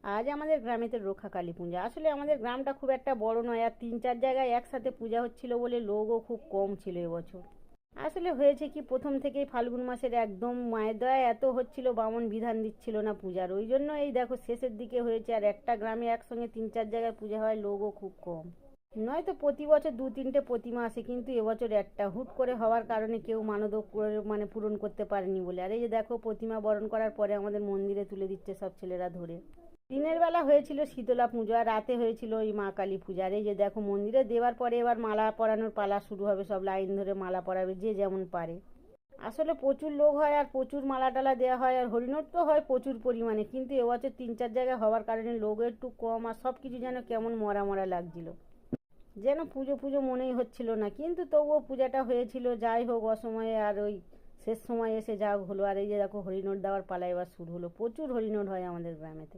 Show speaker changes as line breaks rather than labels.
আজ আমাদের গ্রামেতে রক্ষা কালী পূজা। আসলে আমাদের গ্রামটা খুব একটা বড় নয়, আর 3-4 জায়গায় একসাথে পূজা হচ্ছিল বলে লোকও খুব কম ছিল এবছর। আসলে হয়েছে কি, প্রথম থেকেই ফাল্গুন মাসের একদম মায়ের দয়া এত হচ্ছিল, বামন বিধান দিচ্ছিল না পূজার, ওই জন্য এই দেখো শেষের দিকে হয়েছে। আর একটা গ্রামে একসঙ্গে 3-4 জায়গায় পূজা হয়, লোকও খুব কম। নয়তো প্রতি বছর 2-3টে প্রতিমা আসে, কিন্তু এবছর একটা হুট করে হওয়ার কারণে কেউ মানদও করে পূরণ করতে পারেনি বলে। আর এই যে দেখো প্রতিমা বরণ করার পরে আমাদের মন্দিরে তুলে দিচ্ছে সব ছেলেরা ধরে। দিনের বেলা হয়েছিল শীতলা পুজো, আর রাতে হয়েছিল ওই মা কালী পূজা। আর এই যে দেখো মন্দিরে দেওয়ার পরে এবার মালা পরানোর পালা শুরু হবে, সব লাইন ধরে মালা পরাবে যে যেমন পারে। আসলে প্রচুর লোক হয় আর প্রচুর মালা টালা দেওয়া হয়, আর হরিণর তো হয় প্রচুর পরিমাণে, কিন্তু এবছর 3-4 জায়গায় হওয়ার কারণে লোক একটু কম, আর সব কিছু যেন কেমন মরা মরা লাগছিল, যেন পুজো পুজো মনেই হচ্ছিল না। কিন্তু তবুও পূজাটা হয়েছিল, যাই হোক অসময়ে, আর ওই শেষ সময় এসে যা হলো। আর এই যে দেখো হরিণর দেওয়ার পালা এবার শুরু হলো, প্রচুর হরিণর হয় আমাদের গ্রামেতে।